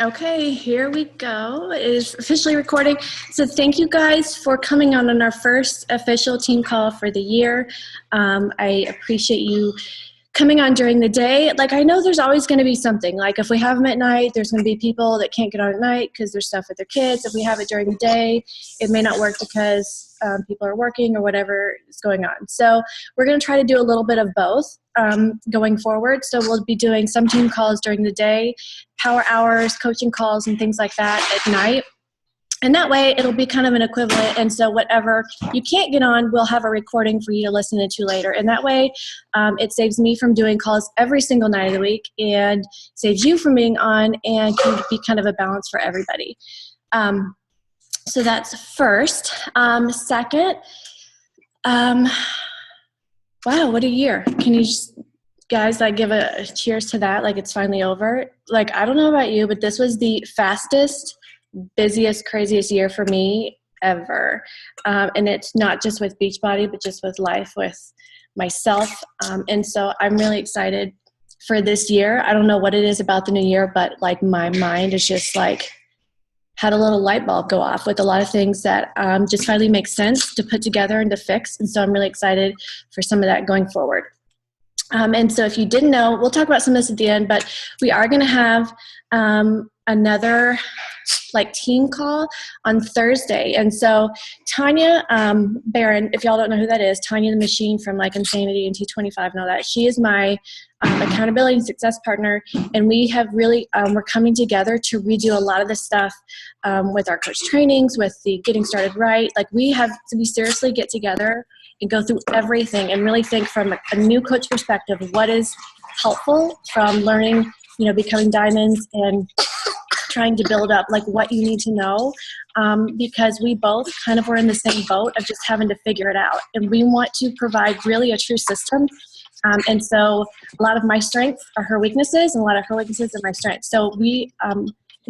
Okay, here we go. It is officially recording. So thank you guys for coming on our first official team call for the year. I appreciate you coming on during the day. Like, I know there's always going to be something. Like, if we have them at night, there's going to be people that can't get on at night because there's stuff with their kids. If we have it during the day, it may not work because people are working or whatever is going on. So we're going to try to do a little bit of both going forward. So we'll be doing some team calls during the day, power hours, coaching calls, and things like that at night. And that way, it'll be kind of an equivalent. And so whatever you can't get on, we'll have a recording for you to listen to later. And that way, it saves me from doing calls every single night of the week and saves you from being on and can be kind of a balance for everybody. So that's first. Second, wow, what a year. Can you just, guys, like, give a cheers to that? Like, it's finally over. Like, I don't know about you, but this was the fastest, busiest, craziest year for me ever. And it's not just with Beachbody, but just with life, with myself. And so I'm really excited for this year. I don't know what it is about the new year, but like my mind is just like had a little light bulb go off with a lot of things that just finally make sense to put together and to fix. And so I'm really excited for some of that going forward. And so if you didn't know, we'll talk about some of this at the end, but we are going to have another like team call on Thursday. And so Tanya Barron, if y'all don't know who that is, Tanya the Machine from like Insanity and T25 and all that, she is my accountability and success partner. And we have really, we're coming together to redo a lot of this stuff with our coach trainings, with the getting started right. Like, we have to be seriously get together and go through everything and really think from a new coach perspective, what is helpful from learning, becoming diamonds and trying to build up, like, what you need to know, because we both kind of were in the same boat of just having to figure it out. And we want to provide really a true system. And so a lot of my strengths are her weaknesses, and a lot of her weaknesses are my strengths. So it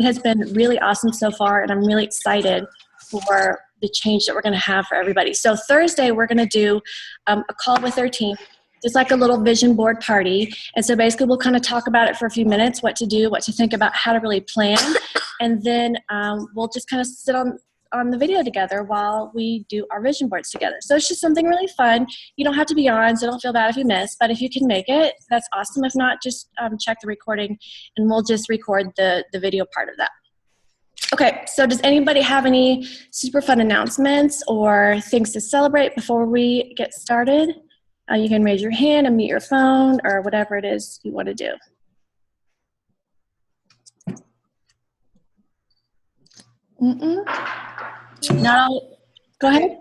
has been really awesome so far, and I'm really excited for the change that we're going to have for everybody. So Thursday, we're going to do a call with our team, just like a little vision board party. And so basically, we'll kind of talk about it for a few minutes, what to do, what to think about, how to really plan. And then we'll just kind of sit on the video together while we do our vision boards together. So it's just something really fun. You don't have to be on, so don't feel bad if you miss. But if you can make it, that's awesome. If not, just check the recording, and we'll just record the video part of that. Okay, so does anybody have any super fun announcements or things to celebrate before we get started? You can raise your hand and mute your phone or whatever it is you want to do. No, go ahead.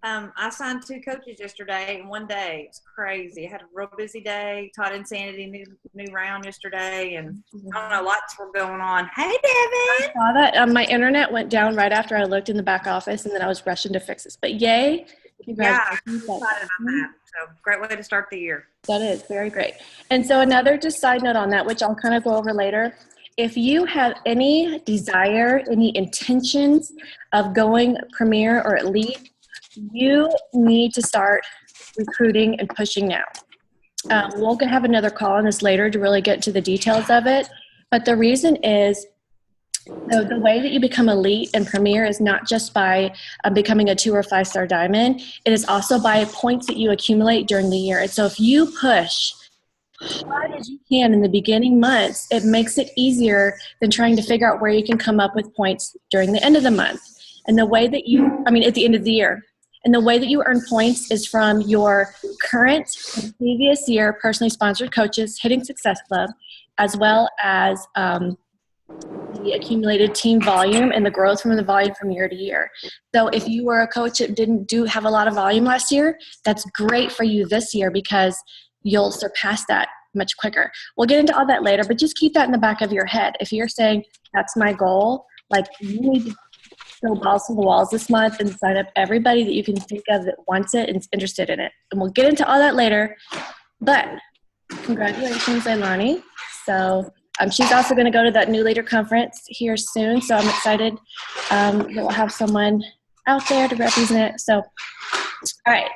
I signed 2 coaches yesterday in one day. It's crazy. I had a real busy day. Taught Insanity new round yesterday, and I don't know, lots were going on. Hey, Devin. I saw that. My internet went down right after I looked in the back office, and then I was rushing to fix this. But yay. Yeah, I'm excited about that. So great way to start the year. That is very great. And so another just side note on that, which I'll kind of go over later. If you have any desire, any intentions of going Premier or Elite, you need to start recruiting and pushing now. We'll have another call on this later to really get into the details of it. But the reason is the way that you become elite and premier is not just by becoming a 2 or 5 star diamond. It is also by points that you accumulate during the year. And so if you push hard as you can in the beginning months, it makes it easier than trying to figure out where you can come up with points during the end of the month. And the way that at the end of the year. And the way that you earn points is from your current and previous year personally sponsored coaches hitting Success Club, as well as the accumulated team volume and the growth from the volume from year to year. So if you were a coach that didn't have a lot of volume last year, that's great for you this year because you'll surpass that much quicker. We'll get into all that later, but just keep that in the back of your head. If you're saying, that's my goal, like, you need to go balls to the walls this month and sign up everybody that you can think of that wants it and is interested in it. And we'll get into all that later. But congratulations, Ailani. So she's also going to go to that New Leader Conference here soon. So I'm excited that we'll have someone out there to represent. So, all right.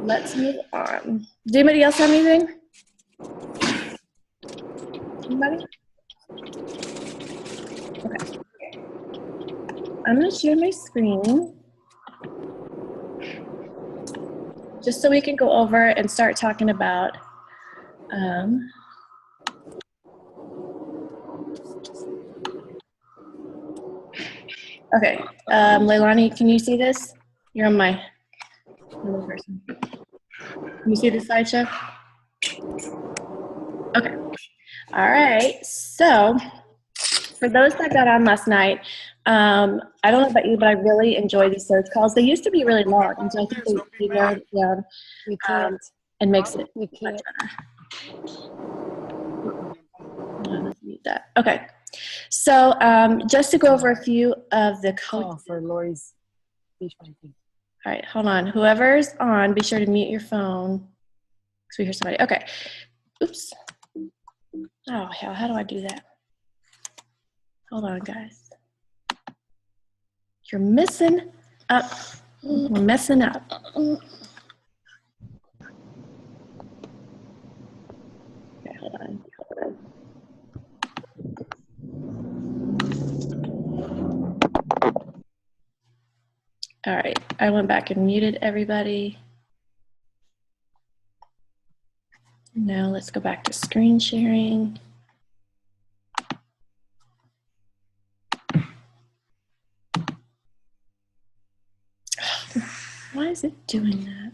Let's move on. Does anybody else have anything? Anybody? Okay. I'm going to share my screen just so we can go over and start talking about okay. Leilani, can you see this? You're on my other person. Can you see the slideshow? Okay. All right. So for those that got on last night, I don't know about you, but I really enjoy these search calls. They used to be really long, and so I think they narrowed it down and makes it much better. Let's mute that. Okay. So just to go over a few of the codes. Oh, for Lori's speech painting. All right, hold on. Whoever's on, be sure to mute your phone. Because we hear somebody. Okay. Oops. Oh, hell, how do I do that? Hold on, guys. You're messing up. We're messing up. Okay, hold on. All right, I went back and muted everybody. Now let's go back to screen sharing. Why is it doing that?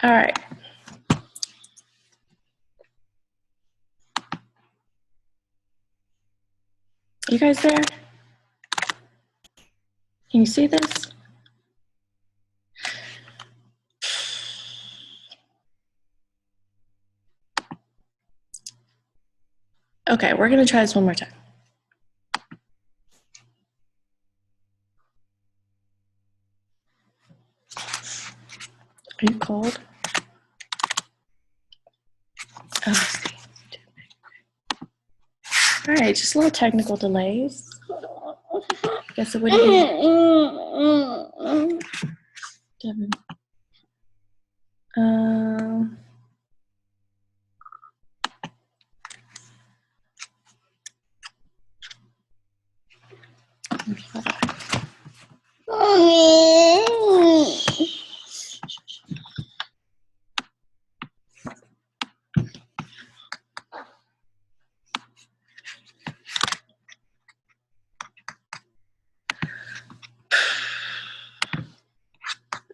All right. You guys there? Can you see this? Okay, we're gonna try this one more time. Are you cold? Oh, I see. All right, just a little technical delays. Guess it wouldn't be. Devin.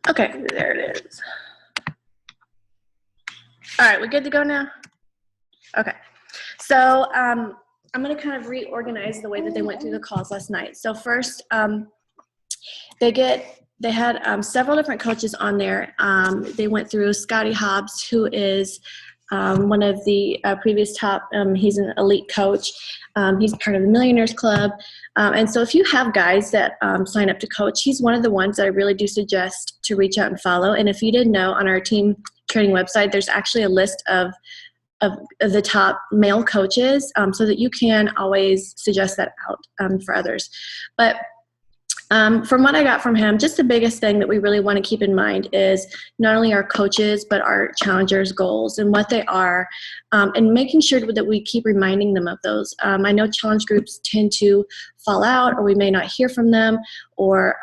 Okay, there it is. All right, we good to go now? Okay, so I'm going to kind of reorganize the way that they went through the calls last night. So first, they had several different coaches on there. They went through Scotty Hobbs, who is one of the previous top, he's an elite coach. He's part of the Millionaires Club. And so if you have guys that sign up to coach, he's one of the ones that I really do suggest to reach out and follow. And if you didn't know, on our team training website, there's actually a list of the top male coaches so that you can always suggest that out for others. But from what I got from him, just the biggest thing that we really want to keep in mind is not only our coaches, but our challengers' goals and what they are, and making sure that we keep reminding them of those. I know challenge groups tend to fall out, or we may not hear from them, or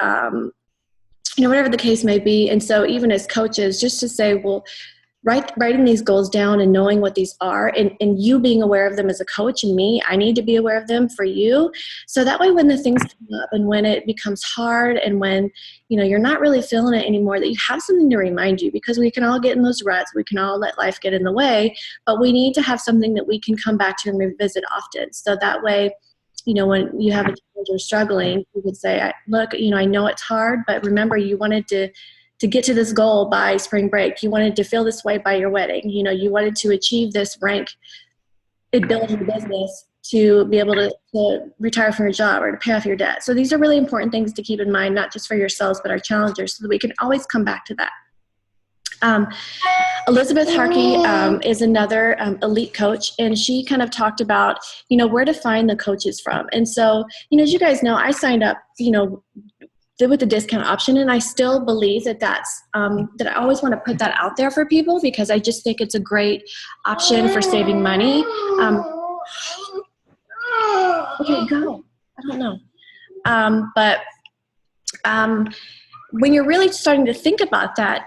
whatever the case may be. And so even as coaches, just to say, well, writing these goals down and knowing what these are, and you being aware of them as a coach, and me, I need to be aware of them for you. So that way when the things come up and when it becomes hard and when you're not really feeling it anymore, that you have something to remind you, because we can all get in those ruts. We can all let life get in the way, but we need to have something that we can come back to and revisit often. So that way, when you have a teenager struggling, you could say, look, I know it's hard, but remember, you wanted to get to this goal by spring break. You wanted to feel this way by your wedding. You wanted to achieve this rank in building your business to be able to retire from your job or to pay off your debt. So these are really important things to keep in mind, not just for yourselves, but our challengers, so that we can always come back to that. Elizabeth Harkey is another elite coach, and she kind of talked about, where to find the coaches from. And so, as you guys know, I signed up, with the discount option. And I still believe that that's, that I always want to put that out there for people because I just think it's a great option for saving money. Okay, go. I don't know. But when you're really starting to think about that,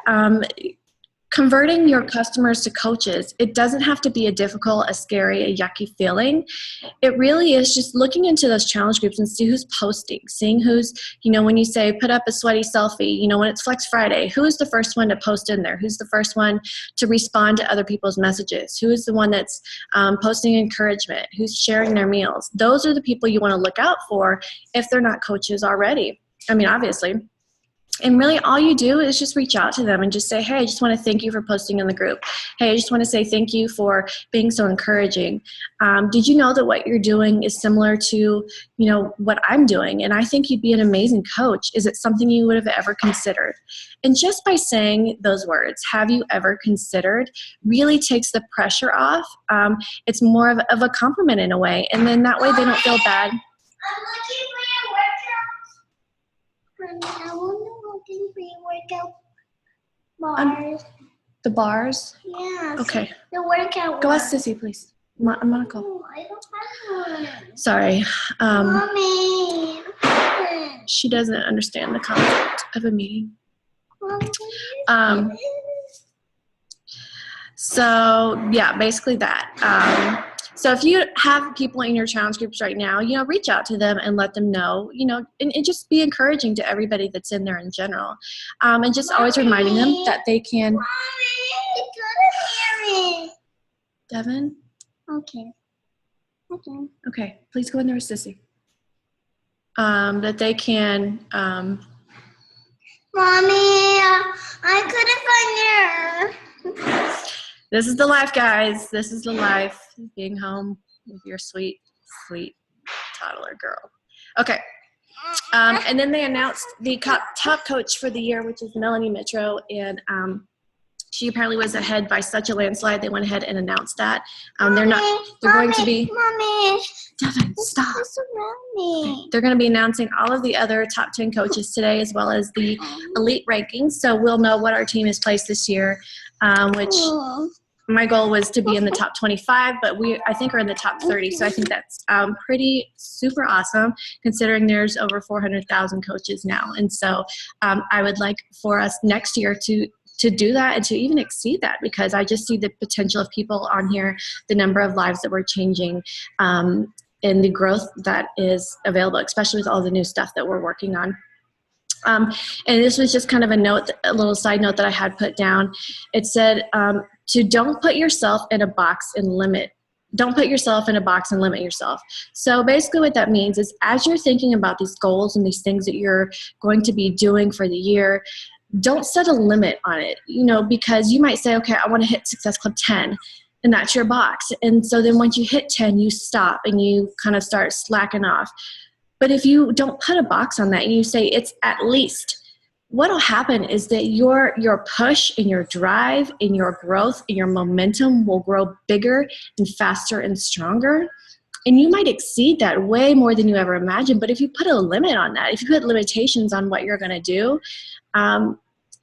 converting your customers to coaches, it doesn't have to be a difficult, a scary, a yucky feeling. It really is just looking into those challenge groups and see who's posting, seeing who's, when you say put up a sweaty selfie, when it's Flex Friday, who's the first one to post in there? Who's the first one to respond to other people's messages? Who is the one that's posting encouragement? Who's sharing their meals? Those are the people you want to look out for if they're not coaches already. I mean, obviously. And really all you do is just reach out to them and just say, hey, I just want to thank you for posting in the group. Hey, I just want to say thank you for being so encouraging. Did you know that what you're doing is similar to, what I'm doing? And I think you'd be an amazing coach. Is it something you would have ever considered? And just by saying those words, have you ever considered, really takes the pressure off. It's more of a compliment in a way. And then that way they don't feel bad. I'm looking for your workout. I want to looking for your workout bars. The bars? Yeah. Okay. The workout Go ones. ask Sissy, please. I'm gonna call. Oh, I don't have one. Sorry. Mommy. She doesn't understand the concept of a meeting. Mommy. So yeah, basically that. So if you have people in your challenge groups right now, reach out to them and let them know, and just be encouraging to everybody that's in there in general. And just always reminding them that they can. Mommy, it's gonna hear me. Devin? Okay. Okay, please go in there with Sissy. That they can. Mommy, I couldn't find your. This is the life, guys. This is the life. Being home with your sweet, sweet toddler girl. Okay. And then they announced the top coach for the year, which is Melanie Mitro. And she apparently was ahead by such a landslide. They went ahead and announced that. They're going to be. Mommy. Devin, stop. This is around me. They're going to be announcing all of the other top 10 coaches today, as well as the elite rankings. So we'll know what our team has placed this year, which my goal was to be in the top 25, but I think we're in the top 30. So I think that's pretty super awesome, considering there's over 400,000 coaches now. And so I would like for us next year to do that and to even exceed that, because I just see the potential of people on here, the number of lives that we're changing, and the growth that is available, especially with all the new stuff that we're working on. And this was just kind of a little side note that I had put down. It said to don't put yourself in a box and limit. Don't put yourself in a box and limit yourself. So basically what that means is, as you're thinking about these goals and these things that you're going to be doing for the year, don't set a limit on it, because you might say, okay, I want to hit Success Club 10. And that's your box. And so then once you hit 10, you stop and you kind of start slacking off. But if you don't put a box on that and you say it's at least, what'll happen is that your push and your drive and your growth and your momentum will grow bigger and faster and stronger. And you might exceed that way more than you ever imagined. But if you put a limit on that, if you put limitations on what you're going to do,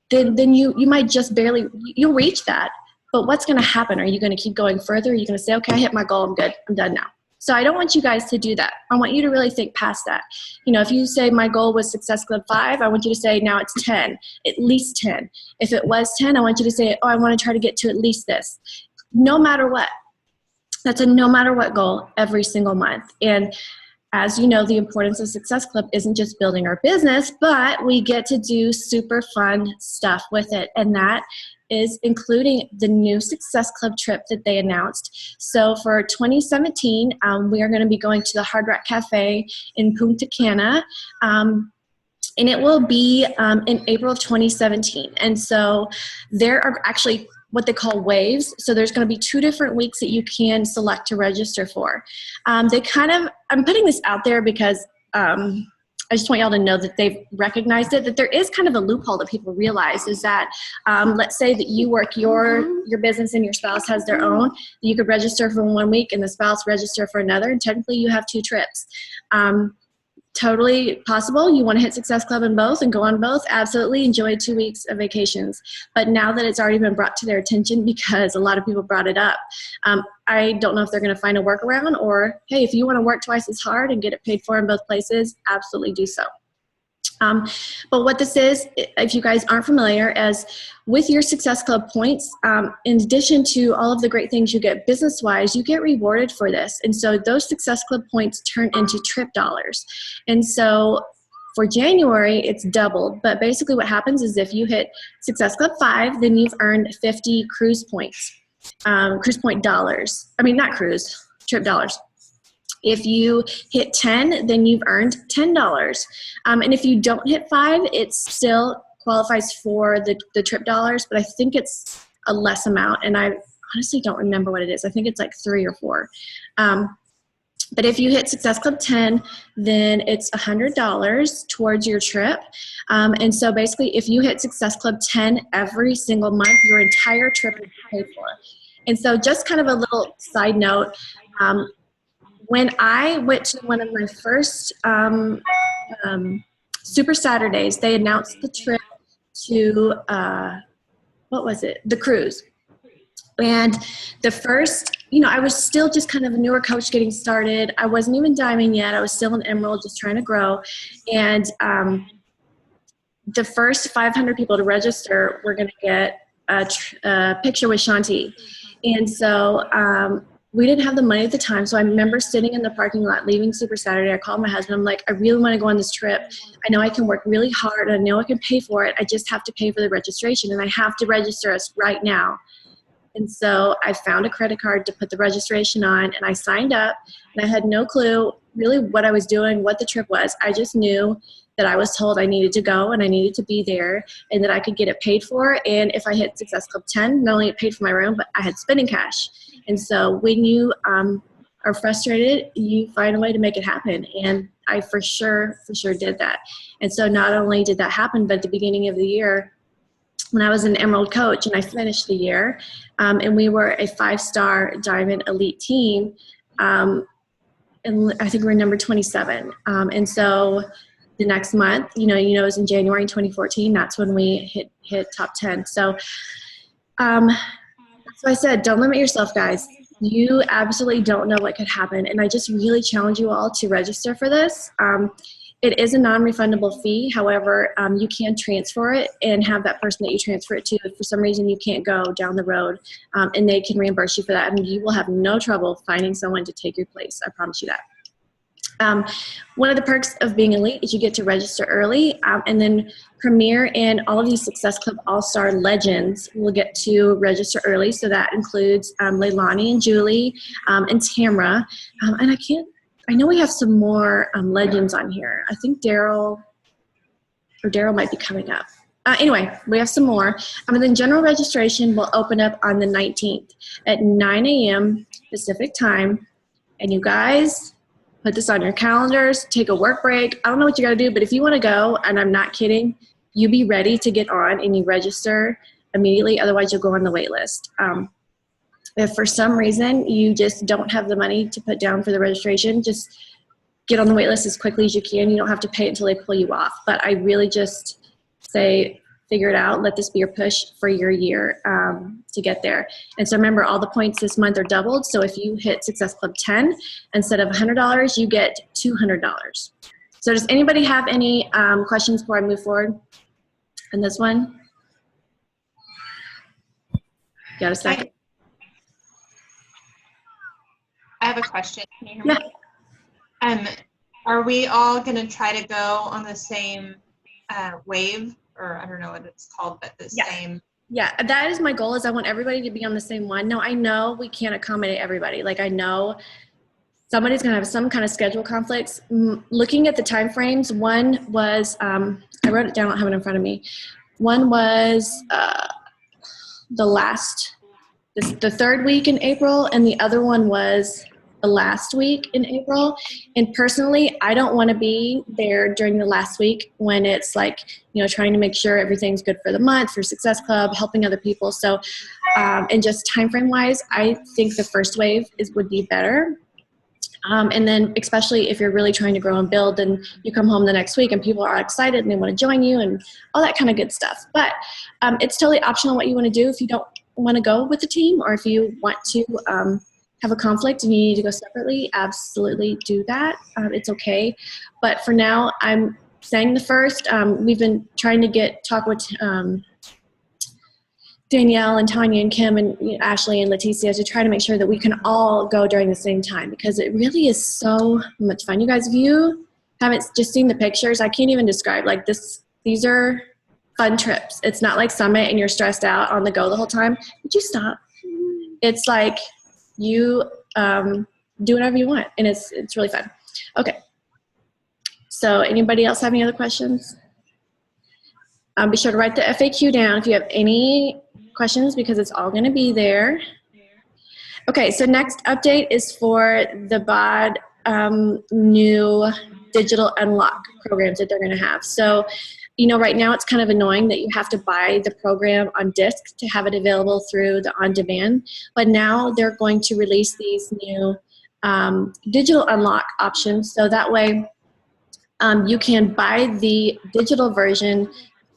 then you might just barely, you'll reach that. But what's going to happen? Are you going to keep going further? Are you going to say, okay, I hit my goal, I'm good, I'm done now? So I don't want you guys to do that. I want you to really think past that. If you say my goal was Success Club 5, I want you to say now it's 10, at least 10. If it was 10, I want you to say, oh, I want to try to get to at least this. No matter what. That's a no matter what goal every single month. And as you know, the importance of Success Club isn't just building our business, but we get to do super fun stuff with it. And that is including the new Success Club trip that they announced. So for 2017, we are going to be going to the Hard Rock Cafe in Punta Cana. And it will be in April of 2017. And so there are actually what they call waves. So there's going to be 2 different weeks that you can select to register for. I'm putting this out there because I just want y'all to know that they've recognized it, that there is kind of a loophole that people realize is that, let's say that you work your business and your spouse has their own, you could register for 1 week and the spouse register for another, and technically you have 2 trips. totally possible. You want to hit Success Club in both and go on both, absolutely enjoy 2 weeks of vacations. But now that it's already been brought to their attention because a lot of people brought it up, I don't know if they're going to find a workaround, or, hey, if you want to work twice as hard and get it paid for in both places, absolutely do so. But what this is, if you guys aren't familiar, is with your Success Club points, in addition to all of the great things you get business-wise, you get rewarded for this. And so those Success Club points turn into trip dollars. And so for January, it's doubled. But basically what happens is if you hit Success Club 5, then you've earned 50 cruise points, cruise point dollars. I mean, not cruise, trip dollars. If you hit 10, then you've earned $10. And if you don't hit 5, it still qualifies for the trip dollars, but I think it's a less amount, and I honestly don't remember what it is. I think it's like 3 or 4. But if you hit Success Club 10, then it's $100 towards your trip. And so basically, if you hit Success Club 10 every single month, your entire trip is paid for. And so just kind of a little side note, when I went to one of my first Super Saturdays, they announced the trip to, what was it? The cruise. And the first, I was still just kind of a newer coach getting started. I wasn't even diming yet. I was still an emerald, just trying to grow. And the first 500 people to register were going to get a picture with Shanti. And so we didn't have the money at the time, so I remember sitting in the parking lot leaving Super Saturday. I called my husband. I'm like, I really want to go on this trip. I know I can work really hard. I know I can pay for it. I just have to pay for the registration, and I have to register us right now. And so I found a credit card to put the registration on, and I signed up, and I had no clue really what I was doing, what the trip was. I just knew that I was told I needed to go and I needed to be there and that I could get it paid for. And if I hit Success Club 10, not only it paid for my room, but I had spending cash. And so when you are frustrated, you find a way to make it happen. And I for sure did that. And so not only did that happen, but at the beginning of the year, when I was an Emerald coach and I finished the year, and we were a 5-star Diamond Elite team, and I think we were number 27. And so the next month, it was in January 2014, that's when we hit top 10. So that's why I said, don't limit yourself, guys. You absolutely don't know what could happen. And I just really challenge you all to register for this. It is a non-refundable fee. However, you can transfer it and have that person that you transfer it to, if for some reason you can't go down the road, and they can reimburse you for that. And you will have no trouble finding someone to take your place. I promise you that. One of the perks of being elite is you get to register early, and then Premier and all of these Success Club All-Star legends will get to register early. So that includes Leilani and Julie and Tamra. And I know we have some more legends on here. I think Daryl might be coming up. Anyway, we have some more. And then general registration will open up on the 19th at 9 a.m. Pacific time. And you guys, put this on your calendars, take a work break. I don't know what you got to do, but if you want to go, and I'm not kidding, you be ready to get on and you register immediately. Otherwise, you'll go on the wait list. If for some reason you just don't have the money to put down for the registration, just get on the wait list as quickly as you can. You don't have to pay it until they pull you off. But I really just say, figure it out. Let this be your push for your year to get there. And so remember, all the points this month are doubled. So if you hit Success Club 10, instead of $100, you get $200. So does anybody have any questions before I move forward on this one? Got a second? I have a question. Can you hear me? Are we all going to try to go on the same wave? Or I don't know what it's called, but the same. Yeah, that is my goal, is I want everybody to be on the same one. Now, I know we can't accommodate everybody. Like, I know somebody's going to have some kind of schedule conflicts. Looking at the time frames, one was, I wrote it down, I don't have it in front of me. One was the third week in April, and the other one was the last week in April. And personally, I don't want to be there during the last week when it's like, trying to make sure everything's good for the month, for Success Club, helping other people. So, and just time frame wise, I think the first wave would be better. And then especially if you're really trying to grow and build, and you come home the next week and people are excited and they want to join you and all that kind of good stuff. But it's totally optional what you want to do. If you don't want to go with the team, or if you want to have a conflict and you need to go separately, absolutely do that. It's okay. But for now, I'm saying the first. We've been trying to talk with Danielle and Tanya and Kim and Ashley and Leticia to try to make sure that we can all go during the same time, because it really is so much fun. You guys, if you haven't just seen the pictures, I can't even describe. Like these are fun trips. It's not like Summit and you're stressed out on the go the whole time. Would you stop? It's like you do whatever you want, and it's really fun. Okay. So anybody else have any other questions? Be sure to write the FAQ down if you have any questions, because it's all going to be there. Okay, so next update is for the BOD new digital unlock programs that they're going to have. So, right now it's kind of annoying that you have to buy the program on disc to have it available through the on-demand, but now they're going to release these new digital unlock options, so that way you can buy the digital version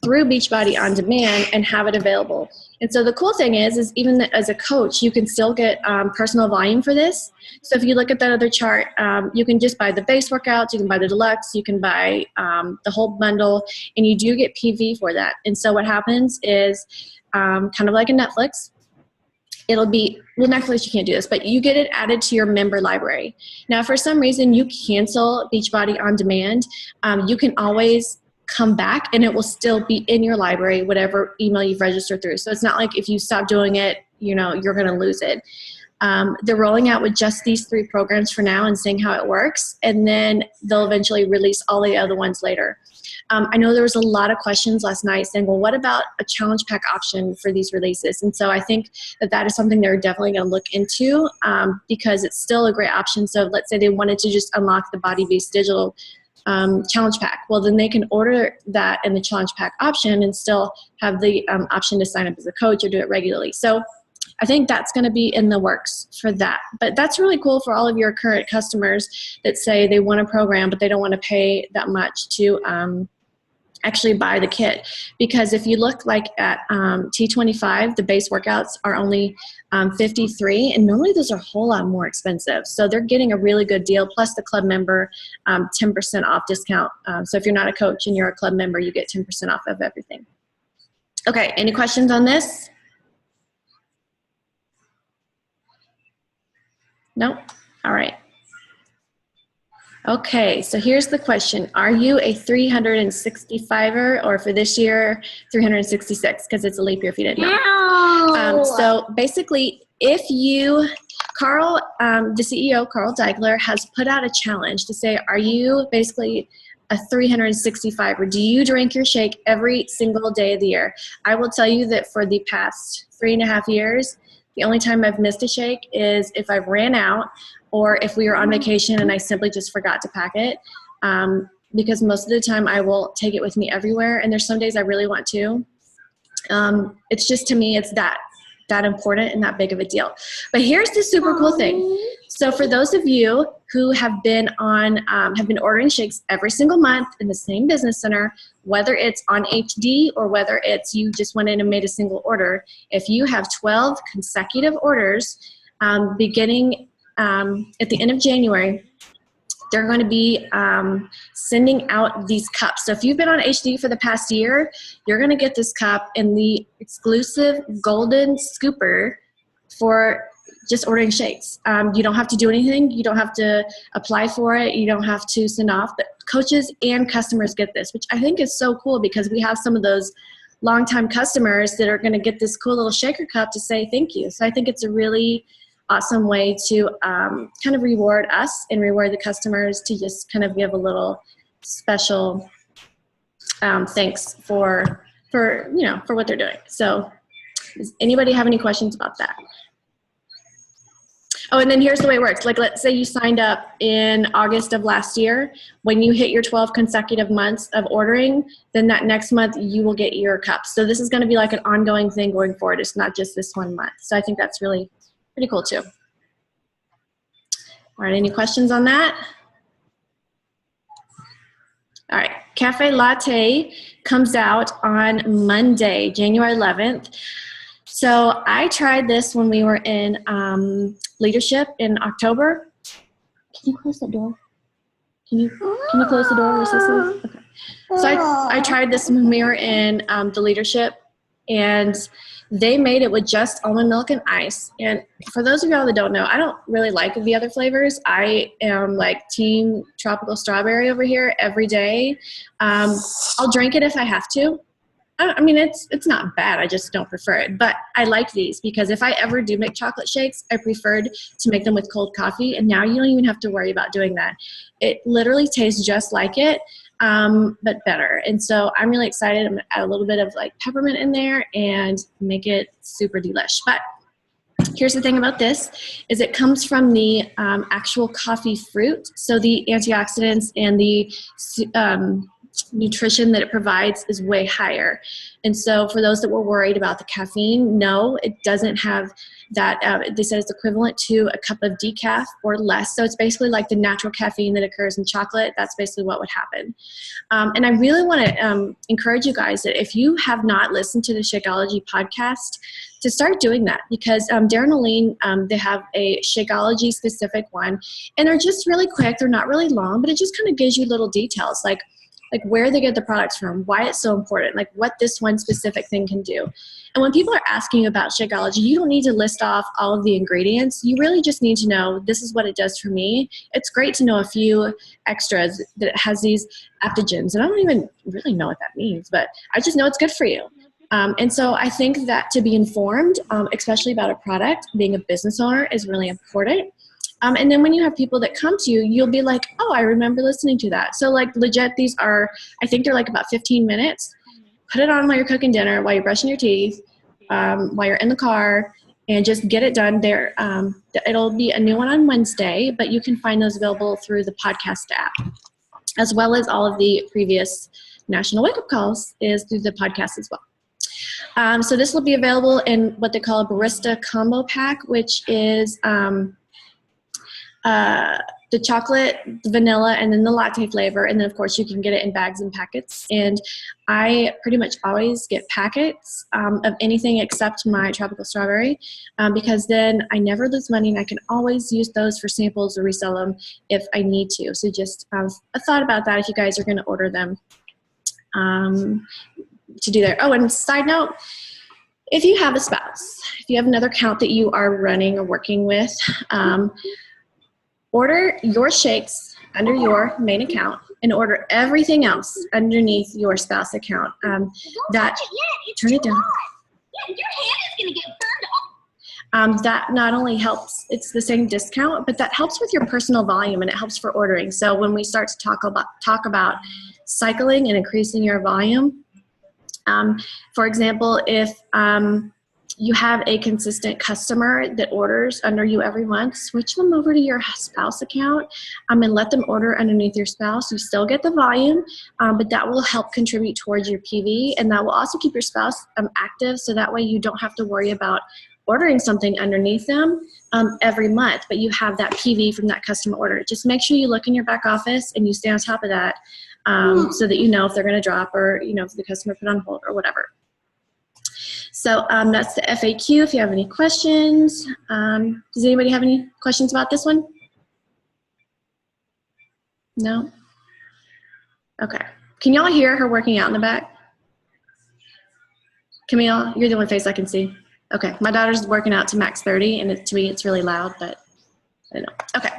through Beachbody On Demand and have it available. And so the cool thing is even as a coach, you can still get personal volume for this. So if you look at that other chart, you can just buy the base workouts, you can buy the deluxe, you can buy the whole bundle, and you do get PV for that. And so what happens is kind of like a Netflix. It'll be, well, Netflix, you can't do this, but you get it added to your member library. Now, for some reason, you cancel Beachbody On Demand, you can always come back and it will still be in your library, whatever email you've registered through. So it's not like if you stop doing it, you're going to lose it. They're rolling out with just these 3 programs for now and seeing how it works, and then they'll eventually release all the other ones later. I know there was a lot of questions last night saying, well, what about a challenge pack option for these releases? And so I think that is something they're definitely going to look into because it's still a great option. So let's say they wanted to just unlock the Body Beast digital challenge pack. Well, then they can order that in the challenge pack option and still have the option to sign up as a coach or do it regularly. So I think that's going to be in the works for that. But that's really cool for all of your current customers that say they want a program, but they don't want to pay that much to actually buy the kit. Because if you look like at T25, the base workouts are only $53, and normally those are a whole lot more expensive. So they're getting a really good deal, plus the club member 10% off discount. So if you're not a coach and you're a club member, you get 10% off of everything. Okay, any questions on this? No? All right. Okay, so here's the question. Are you a 365er, or for this year, 366, because it's a leap year if you didn't know. So basically, if you, Carl, the CEO, Carl Deigler, has put out a challenge to say, are you basically a 365er? Do you drink your shake every single day of the year? I will tell you that for the past 3.5 years, the only time I've missed a shake is if I've ran out, or if we were on vacation and I simply just forgot to pack it, because most of the time I will take it with me everywhere, and there's some days I really want to. It's just, to me, it's that important and that big of a deal. But here's the super cool thing. So for those of you who have been ordering shakes every single month in the same business center, whether it's on HD or whether it's you just went in and made a single order, if you have 12 consecutive orders beginning at the end of January, they're going to be sending out these cups. So if you've been on HD for the past year, you're going to get this cup in the exclusive golden scooper for just ordering shakes. You don't have to do anything. You don't have to apply for it. You don't have to send off. But coaches and customers get this, which I think is so cool, because we have some of those longtime customers that are going to get this cool little shaker cup to say thank you. So I think it's a really awesome way to kind of reward us and reward the customers, to just kind of give a little special thanks for what they're doing. So does anybody have any questions about that? Oh, and then here's the way it works. Like, let's say you signed up in August of last year. When you hit your 12 consecutive months of ordering, then that next month you will get your cups. So this is going to be like an ongoing thing going forward. It's not just this one month. So I think that's really pretty cool too. All right, any questions on that? All right, Cafe Latte comes out on Monday, January 11th. So I tried this when we were in leadership in October. Can you close that door? Can you close the door, Cecily? Okay. So I tried this when we were in the leadership, and they made it with just almond milk and ice. And for those of y'all that don't know, I don't really like the other flavors. I am like team tropical strawberry over here every day. I'll drink it if I have to. I mean, it's not bad. I just don't prefer it. But I like these because if I ever do make chocolate shakes, I preferred to make them with cold coffee. And now you don't even have to worry about doing that. It literally tastes just like it, but better. And so I'm really excited. I'm going to add a little bit of like peppermint in there and make it super delish. But here's the thing about this is it comes from the actual coffee fruit. So the antioxidants and the nutrition that it provides is way higher. And so for those that were worried about the caffeine, no, it doesn't have that. They said it's equivalent to a cup of decaf or less. So it's basically like the natural caffeine that occurs in chocolate. That's basically what would happen. And I really want to encourage you guys that if you have not listened to the Shakeology podcast, to start doing that, because Darren and Aline, they have a Shakeology specific one, and they're just really quick. They're not really long, but it just kind of gives you little details like where they get the products from, why it's so important, like what this one specific thing can do. And when people are asking you about Shakeology, you don't need to list off all of the ingredients. You really just need to know this is what it does for me. It's great to know a few extras that it has these adaptogens. And I don't even really know what that means, but I just know it's good for you. And so I think that to be informed, especially about a product, being a business owner is really important. And then when you have people that come to you, you'll be like, oh, I remember listening to that. So like legit, these are, I think they're like about 15 minutes. Put it on while you're cooking dinner, while you're brushing your teeth, while you're in the car, and just get it done there. It'll be a new one on Wednesday, but you can find those available through the podcast app, as well as all of the previous National Wake Up Calls is through the podcast as well. So this will be available in what they call a barista combo pack, which is the chocolate, the vanilla, and then the latte flavor. And then, of course, you can get it in bags and packets. And I pretty much always get packets of anything except my tropical strawberry because then I never lose money, and I can always use those for samples or resell them if I need to. So just a thought about that if you guys are going to order them to do that. Oh, and side note, if you have a spouse, if you have another account that you are running or working with, order your shakes under your main account and order everything else underneath your spouse account. Turn it down. Yeah, your hand is going to get burned off. That not only helps, it's the same discount, but that helps with your personal volume and it helps for ordering. So when we start to talk about cycling and increasing your volume, for example, if you have a consistent customer that orders under you every month, switch them over to your spouse account and let them order underneath your spouse. You still get the volume, but that will help contribute towards your PV, and that will also keep your spouse active, so that way you don't have to worry about ordering something underneath them every month, but you have that PV from that customer order. Just make sure you look in your back office and you stay on top of that so that you know if they're going to drop or if the customer put on hold or whatever. So that's the FAQ. If you have any questions, does anybody have any questions about this one? No? Okay. Can y'all hear her working out in the back? Camille, you're the only face I can see. Okay. My daughter's working out to max 30, and to me it's really loud, but I don't know. Okay.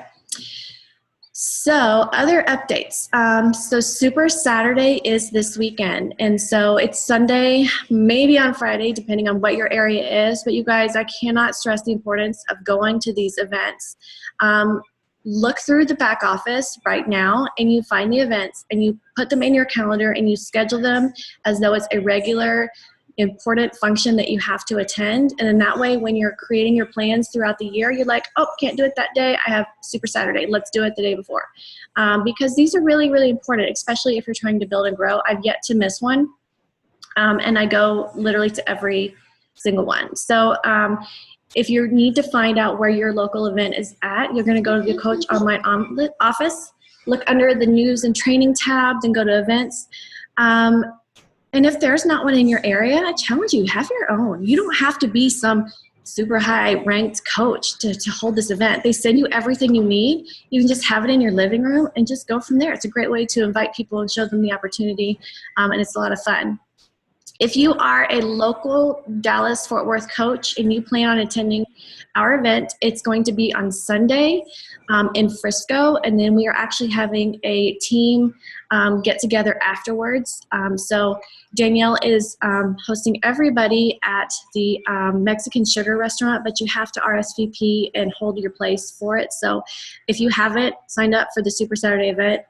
So other updates. So Super Saturday is this weekend. And so it's Sunday, maybe on Friday, depending on what your area is. But you guys, I cannot stress the importance of going to these events. Look through the back office right now and you find the events and you put them in your calendar and you schedule them as though it's a regular important function that you have to attend. And then that way, when you're creating your plans throughout the year, you're like, oh, can't do it that day. I have Super Saturday. Let's do it the day before. Because these are really, really important, especially if you're trying to build and grow. I've yet to miss one. And I go literally to every single one. So If you need to find out where your local event is at, you're going to go to the Coach Online office, look under the news and training tab, then go to events. And if there's not one in your area, I challenge you, have your own. You don't have to be some super high ranked coach to hold this event. They send you everything you need. You can just have it in your living room and just go from there. It's a great way to invite people and show them the opportunity, and it's a lot of fun. If you are a local Dallas-Fort Worth coach and you plan on attending our event, it's going to be on Sunday in Frisco, and then we are actually having a team get-together afterwards. So Danielle is hosting everybody at the Mexican Sugar Restaurant, but you have to RSVP and hold your place for it. So if you haven't signed up for the Super Saturday event,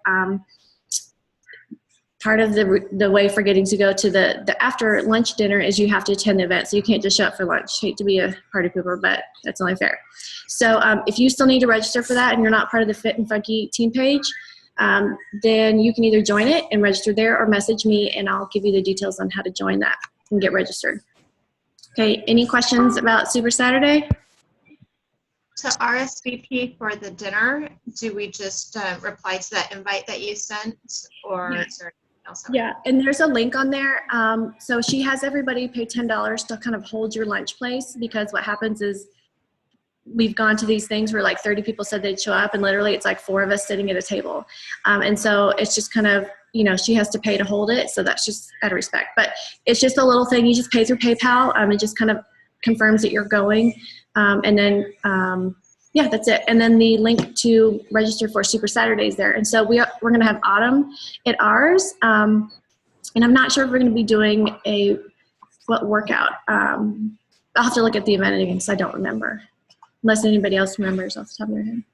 part of the way for getting to go to the after lunch dinner is you have to attend the event. So you can't just show up for lunch. Hate to be a party pooper, but that's only fair. So if you still need to register for that and you're not part of the Fit and Funky team page, then you can either join it and register there or message me and I'll give you the details on how to join that and get registered. Okay, any questions about Super Saturday? To RSVP for the dinner, do we just reply to that invite that you sent, or is there anything else? Yeah, and there's a link on there. So she has everybody pay $10 to kind of hold your lunch place, because what happens is we've gone to these things where like 30 people said they'd show up and literally it's like 4 of us sitting at a table. And so it's just kind of, you know, she has to pay to hold it. So that's just out of respect. But it's just a little thing. You just pay through PayPal. It just kind of confirms that you're going. And then, yeah, that's it. And then the link to register for Super Saturdays there. And so we're going to have Autumn at ours. And I'm not sure if we're going to be doing what workout. I'll have to look at the event again because I don't remember. Unless anybody else remembers off the top of their head.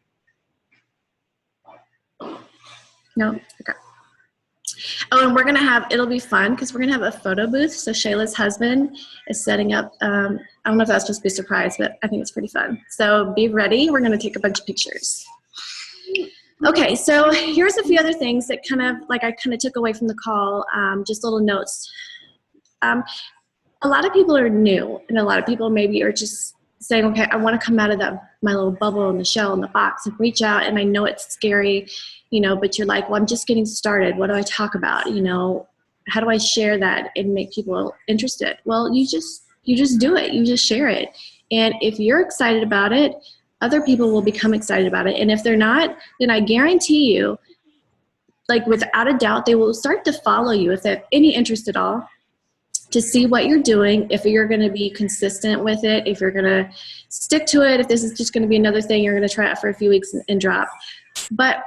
No? Okay. Oh, and we're going to have, it'll be fun because we're going to have a photo booth. So Shayla's husband is setting up, I don't know if that's supposed to be a surprise, but I think it's pretty fun. So be ready. We're going to take a bunch of pictures. Okay, so here's a few other things that kind of, like I kind of took away from the call, just little notes. A lot of people are new, and a lot of people maybe are just saying, okay, I want to come out of my little bubble in the shell in the box and reach out, and I know it's scary, you know, but you're like, well, I'm just getting started. What do I talk about? You know, how do I share that and make people interested? Well, you just do it. You just share it. And if you're excited about it, other people will become excited about it. And if they're not, then I guarantee you, like without a doubt, they will start to follow you if they have any interest at all, to see what you're doing, if you're going to be consistent with it, if you're going to stick to it, if this is just going to be another thing you're going to try out for a few weeks and drop. But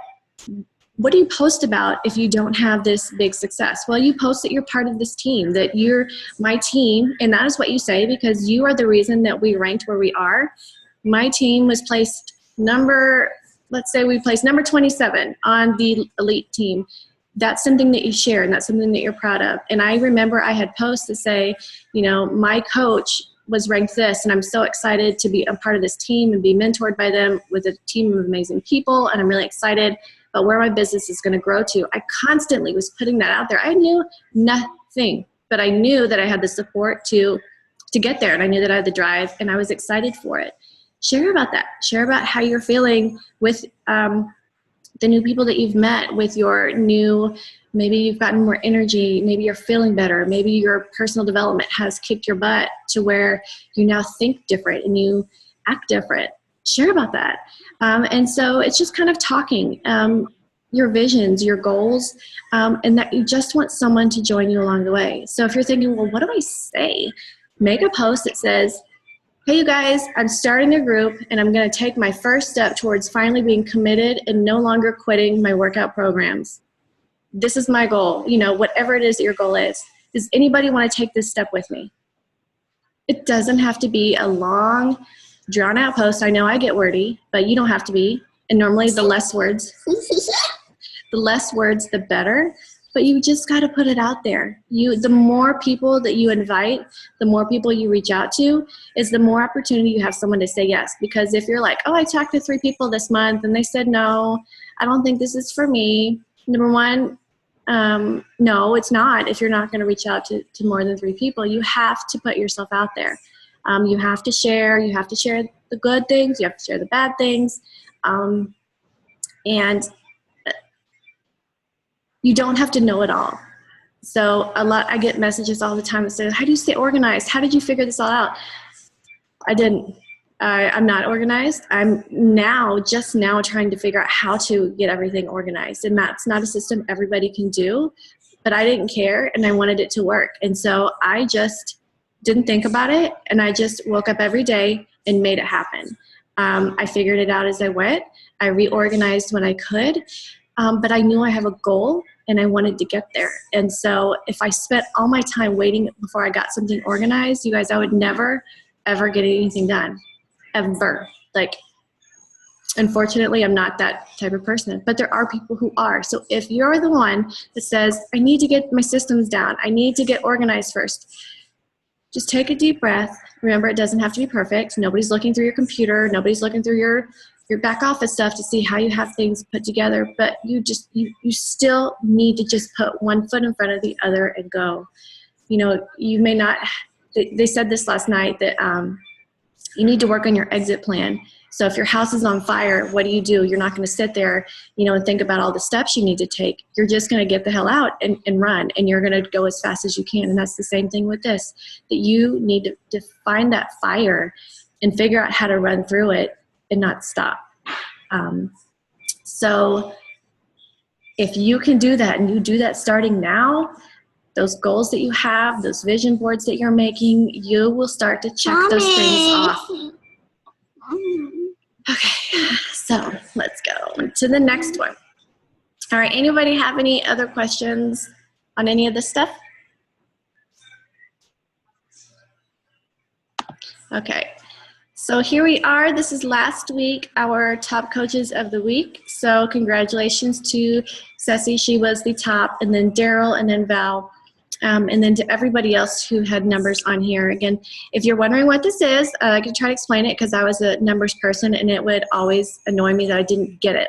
what do you post about if you don't have this big success? Well, you post that you're part of this team, that you're my team, and that is what you say because you are the reason that we ranked where we are. My team was placed let's say we placed number 27 on the elite team. That's something that you share and that's something that you're proud of. And I remember I had posts that say, you know, my coach was ranked this and I'm so excited to be a part of this team and be mentored by them with a team of amazing people. And I'm really excited about where my business is going to grow to. I constantly was putting that out there. I knew nothing, but I knew that I had the support to get there. And I knew that I had the drive and I was excited for it. Share about that. Share about how you're feeling with, the new people that you've met, with your new, maybe you've gotten more energy, maybe you're feeling better, maybe your personal development has kicked your butt to where you now think different and you act different. Share about that. And so it's just kind of talking your visions, your goals, and that you just want someone to join you along the way. So if you're thinking, well, what do I say? Make a post that says, hey, you guys, I'm starting a group and I'm going to take my first step towards finally being committed and no longer quitting my workout programs. This is my goal. You know, whatever it is that your goal is. Does anybody want to take this step with me? It doesn't have to be a long, drawn-out post. I know I get wordy, but you don't have to be. And normally the less words, the better. But you just got to put it out there. The more people that you invite, the more people you reach out to, is the more opportunity you have someone to say yes. Because if you're like, oh, I talked to 3 people this month and they said no, I don't think this is for me. Number one, no, it's not. If you're not going to reach out to more than 3 people, you have to put yourself out there. You have to share. You have to share the good things. You have to share the bad things. And you don't have to know it all. So I get messages all the time that say, how do you stay organized? How did you figure this all out? I didn't. I'm not organized. I'm just now trying to figure out how to get everything organized. And that's not a system everybody can do, but I didn't care and I wanted it to work. And so I just didn't think about it, and I just woke up every day and made it happen. I figured it out as I went. I reorganized when I could, but I knew I have a goal and I wanted to get there. And so if I spent all my time waiting before I got something organized, you guys, I would never, ever get anything done. Ever. Like, unfortunately, I'm not that type of person, but there are people who are. So if you're the one that says, I need to get my systems down, I need to get organized first, just take a deep breath. Remember, it doesn't have to be perfect. Nobody's looking through your computer. Nobody's looking through your back office stuff to see how you have things put together, but you still need to just put one foot in front of the other and go. You know, you may not, they said this last night that you need to work on your exit plan. So if your house is on fire, what do? You're not going to sit there, and think about all the steps you need to take. You're just going to get the hell out and run, and you're going to go as fast as you can. And that's the same thing with this, that you need to find that fire and figure out how to run through it and not stop. So if you can do that, and you do that starting now, those goals that you have, those vision boards that you're making, you will start to check those things off. Okay, so let's go to the next one. All right, anybody have any other questions on any of this stuff? Okay, so here we are. This is last week, our top coaches of the week. So congratulations to Ceci, she was the top, and then Daryl, and then Val. And then to everybody else who had numbers on here. Again, if you're wondering what this is, I can try to explain it because I was a numbers person and it would always annoy me that I didn't get it.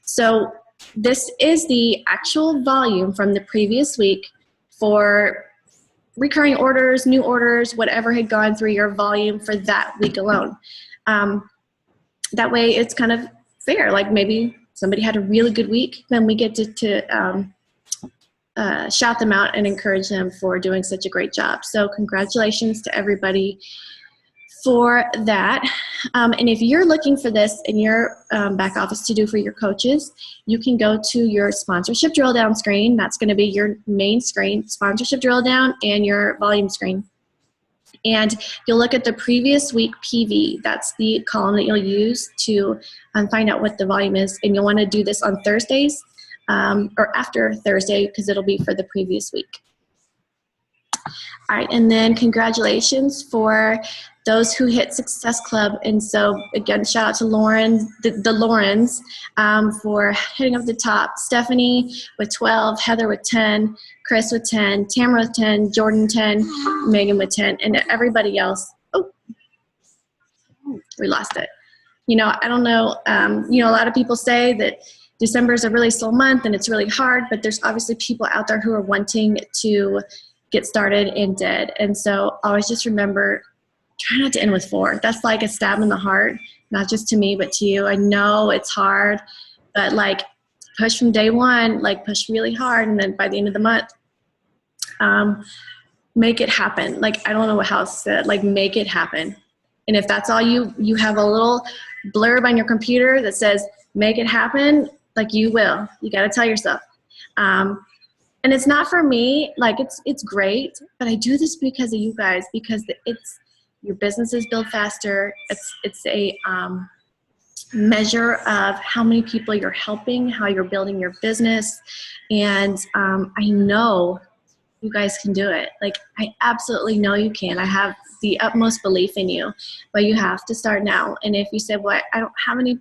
So this is the actual volume from the previous week for recurring orders, new orders, whatever had gone through your volume for that week alone. That way it's kind of fair. Like maybe somebody had a really good week, then we get to shout them out and encourage them for doing such a great job. So congratulations to everybody for that. And if you're looking for this in your back office to do for your coaches, you can go to your sponsorship drill down screen. That's going to be your main screen, sponsorship drill down, and your volume screen. And you'll look at the previous week PV. That's the column that you'll use to find out what the volume is. And you'll want to do this on Thursdays. Or after Thursday, because it'll be for the previous week. All right, and then congratulations for those who hit Success Club. And so again, shout out to Lauren, the Laurens, for hitting up the top. Stephanie with 12, Heather with 10, Chris with 10, Tamara with 10, Jordan 10, Megan with 10, and everybody else. Oh, we lost it. I don't know. A lot of people say that December is a really slow month and it's really hard, but there's obviously people out there who are wanting to get started and did. And so always just remember, try not to end with 4. That's like a stab in the heart, not just to me, but to you. I know it's hard, but push from day one, push really hard. And then by the end of the month, make it happen. I don't know how else to say it, make it happen. And if that's all you have a little blurb on your computer that says, make it happen, you will. You got to tell yourself. And it's not for me. It's great, but I do this because of you guys, because your businesses build faster. It's a measure of how many people you're helping, how you're building your business. And I know you guys can do it. I absolutely know you can. I have the utmost belief in you, but you have to start now. And if you say, well, I don't have any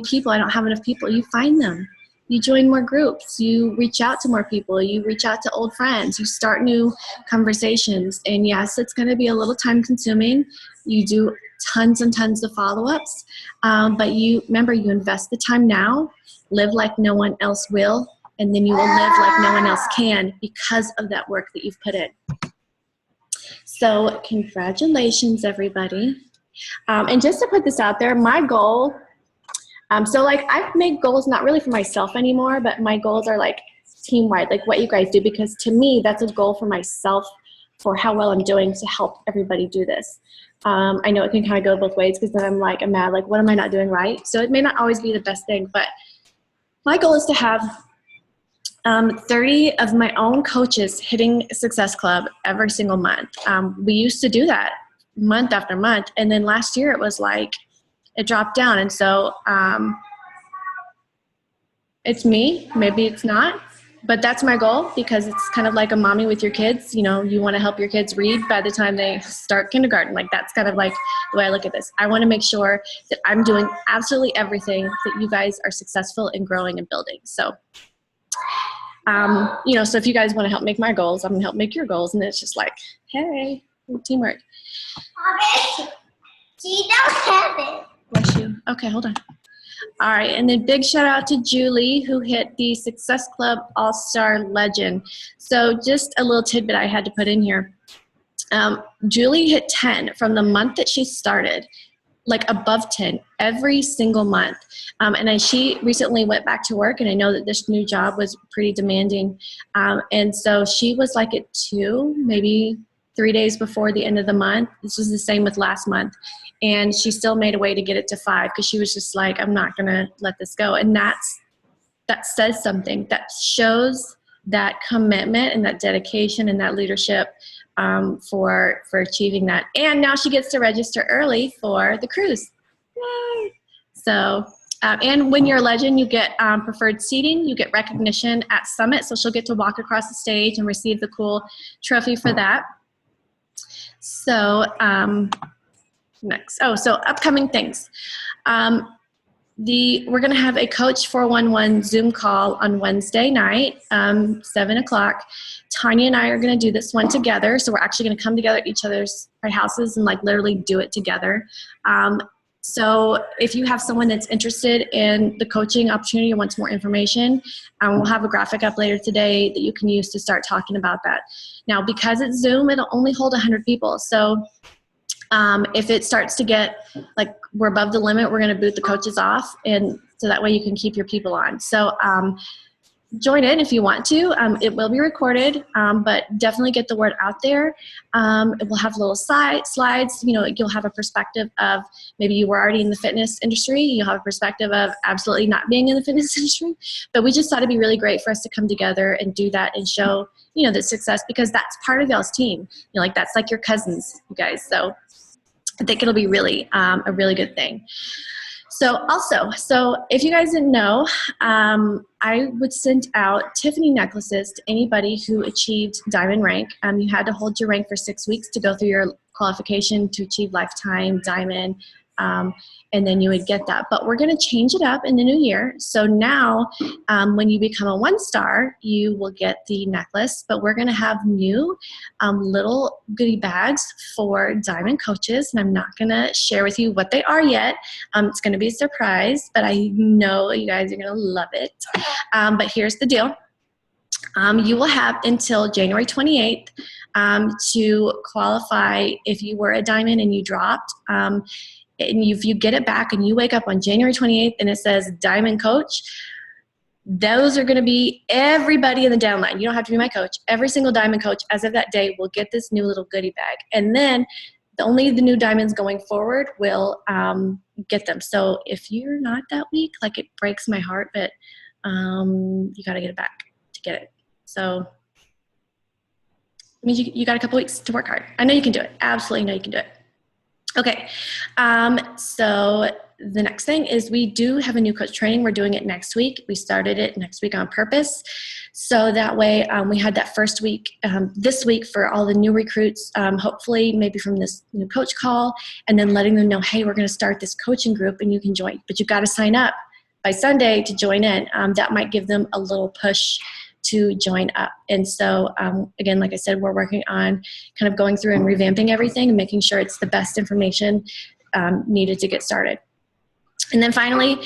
people, I don't have enough people, you find them. You join more groups, you reach out to more people, you reach out to old friends, you start new conversations. And yes, it's going to be a little time consuming. You do tons and tons of follow-ups, but remember, you invest the time now, live like no one else will, and then you will live like no one else can because of that work that you've put in. So congratulations, everybody. And just to put this out there, my goal, so like I've made goals not really for myself anymore, but my goals are like team-wide, like what you guys do, because to me, that's a goal for myself for how well I'm doing to help everybody do this. I know it can kind of go both ways because then I'm mad, like what am I not doing right? So it may not always be the best thing, but my goal is to have 30 of my own coaches hitting Success Club every single month. We used to do that month after month, and then last year it was like it dropped down, and so it's me, maybe it's not, but that's my goal because it's kind of like a mommy with your kids. You know, you want to help your kids read by the time they start kindergarten. Like that's kind of like the way I look at this. I want to make sure that I'm doing absolutely everything that you guys are successful in growing and building. So you know, so if you guys want to help make my goals, I'm going to help make your goals. And it's just like, hey, teamwork. She don't have it. Bless you. Okay, hold on. All right, and then big shout out to Julie who hit the Success Club All-Star Legend. So just a little tidbit I had to put in here. Julie hit 10 from the month that she started, like above 10 every single month. And she recently went back to work, and I know that this new job was pretty demanding. And so she was like at 2, maybe 3 days before the end of the month. This was the same with last month. And she still made a way to get it to 5 because she was just like, I'm not going to let this go. And that says something. That shows that commitment and that dedication and that leadership for achieving that. And now she gets to register early for the cruise. Yay! So, and when you're a legend, you get preferred seating. You get recognition at Summit. So she'll get to walk across the stage and receive the cool trophy for that. So, next. Oh, so upcoming things. We're going to have a Coach 411 Zoom call on Wednesday night, 7 o'clock. Tanya and I are going to do this one together. So we're actually going to come together at each other's houses and like literally do it together. So if you have someone that's interested in the coaching opportunity or wants more information, we'll have a graphic up later today that you can use to start talking about that. Now, because it's Zoom, it'll only hold 100 people. So if it starts to get like we're above the limit, we're going to boot the coaches off, and so that way you can keep your people on. So join in if you want to. It will be recorded, but definitely get the word out there. It will have little slides. You know, you'll have a perspective of maybe you were already in the fitness industry. You'll have a perspective of absolutely not being in the fitness industry. But we just thought it'd be really great for us to come together and do that and show, you know, the success, because that's part of y'all's team. You know, like that's like your cousins, you guys. So I think it'll be really a really good thing. So if you guys didn't know, I would send out Tiffany necklaces to anybody who achieved diamond rank. You had to hold your rank for 6 weeks to go through your qualification to achieve lifetime diamond, and then you would get that. But we're going to change it up in the new year. So now when you become a 1-star, you will get the necklace, but we're going to have new little goodie bags for diamond coaches. And I'm not going to share with you what they are yet. It's going to be a surprise, but I know you guys are going to love it. But here's the deal. You will have until January 28th to qualify if you were a diamond and you dropped. And if you get it back and you wake up on January 28th and it says diamond coach, those are going to be everybody in the downline. You don't have to be my coach. Every single diamond coach as of that day will get this new little goodie bag. And then only the new diamonds going forward will get them. So if you're not that weak, like it breaks my heart, but you got to get it back to get it. So I mean, you got a couple weeks to work hard. I know you can do it. Absolutely know you can do it. Okay, so the next thing is we do have a new coach training. We're doing it next week. We started it next week on purpose. So that way we had that first week this week for all the new recruits, hopefully maybe from this new coach call, and then letting them know, hey, we're going to start this coaching group and you can join. But you've got to sign up by Sunday to join in. That might give them a little push to join up. And so, again, like I said, we're working on kind of going through and revamping everything and making sure it's the best information needed to get started. And then finally,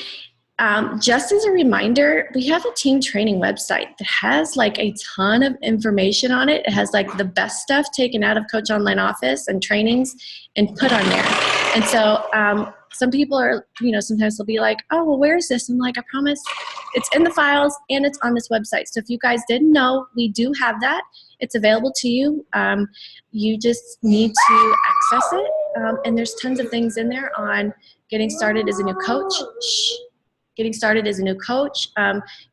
Just as a reminder, we have a team training website that has like a ton of information on it. It has like the best stuff taken out of Coach Online Office and trainings and put on there. And so some people are, sometimes they'll be like, oh, well, where is this? I'm like, I promise it's in the files and it's on this website. So if you guys didn't know, we do have that. It's available to you. You just need to access it. And there's tons of things in there on getting started as a new coach. Getting started as a new coach,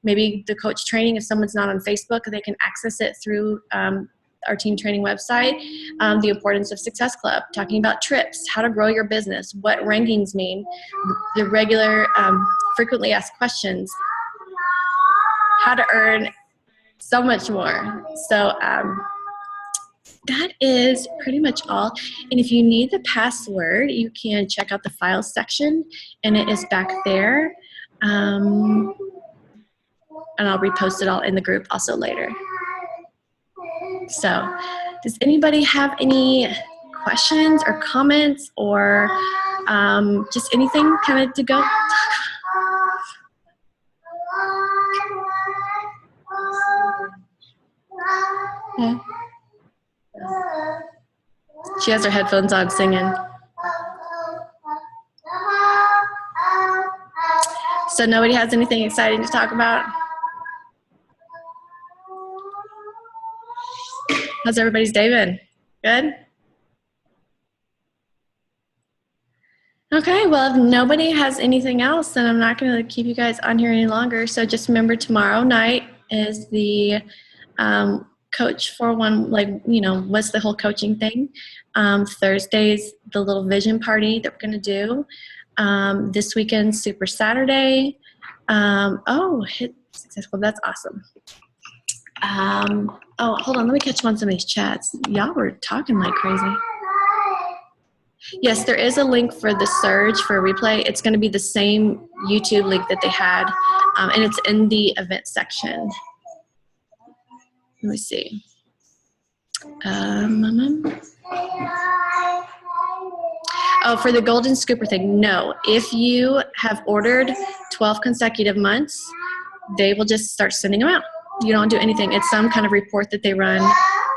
maybe the coach training, if someone's not on Facebook, they can access it through our team training website. The importance of Success Club, talking about trips, how to grow your business, what rankings mean, the regular frequently asked questions, how to earn so much more. So that is pretty much all. And if you need the password, you can check out the files section and it is back there. And I'll repost it all in the group also later. So does anybody have any questions or comments or just anything kind of to go? Yeah. She has her headphones on singing. So nobody has anything exciting to talk about? How's everybody's day been? Good? Okay, well, if nobody has anything else, then I'm not going to keep you guys on here any longer. So just remember, tomorrow night is the Coach for One, what's the whole coaching thing. Thursday's the little vision party that we're going to do. This weekend, Super Saturday. Hit Success Club. That's awesome. Hold on. Let me catch up on some of these chats. Y'all were talking like crazy. Yes, there is a link for the Surge for a replay. It's going to be the same YouTube link that they had, and it's in the event section. Let me see. For the Golden Scooper thing, no. If you have ordered 12 consecutive months, they will just start sending them out. You don't do anything. It's some kind of report that they run,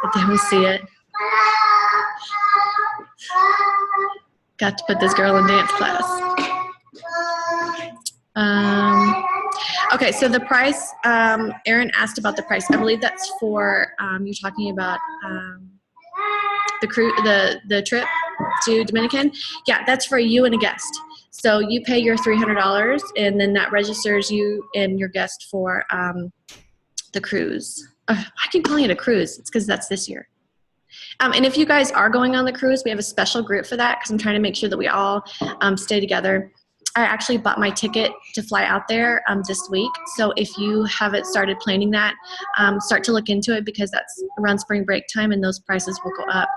but they will see it. Got to put this girl in dance class. Okay, so the price, Erin asked about the price. I believe that's for, you're talking about the trip to Dominican. Yeah, that's for you and a guest. So you pay your $300 and then that registers you and your guest for the cruise. I keep calling it a cruise. It's because that's this year. And if you guys are going on the cruise, we have a special group for that because I'm trying to make sure that we all stay together. I actually bought my ticket to fly out there this week. So if you haven't started planning that, start to look into it because that's around spring break time and those prices will go up.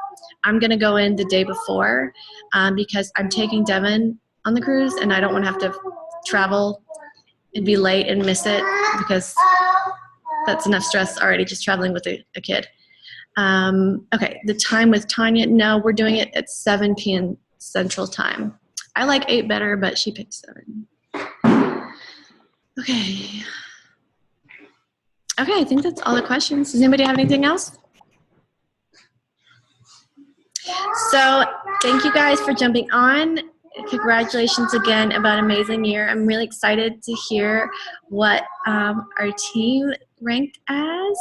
I'm going to go in the day before because I'm taking Devin on the cruise and I don't want to have to travel and be late and miss it because that's enough stress already just traveling with a kid. Okay, the time with Tanya, no, we're doing it at 7 p.m. Central Time. I like 8 better, but she picked 7. Okay. Okay, I think that's all the questions. Does anybody have anything else? So thank you guys for jumping on. Congratulations again about an amazing year. I'm really excited to hear what our team ranked as.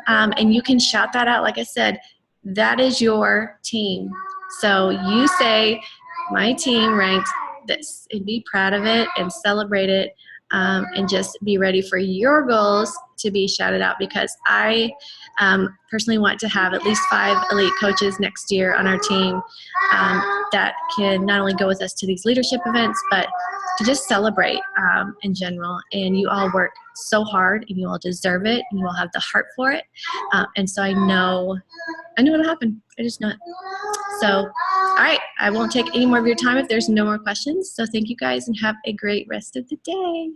And you can shout that out. Like I said, that is your team. So you say, my team ranked this, and be proud of it and celebrate it, and just be ready for your goals to be shouted out because I personally want to have at least 5 elite coaches next year on our team that can not only go with us to these leadership events, but to just celebrate in general. And you all work so hard and you all deserve it and you all have the heart for it. And so I know it'll happen. I just know it. So, all right, I won't take any more of your time if there's no more questions. So thank you guys and have a great rest of the day.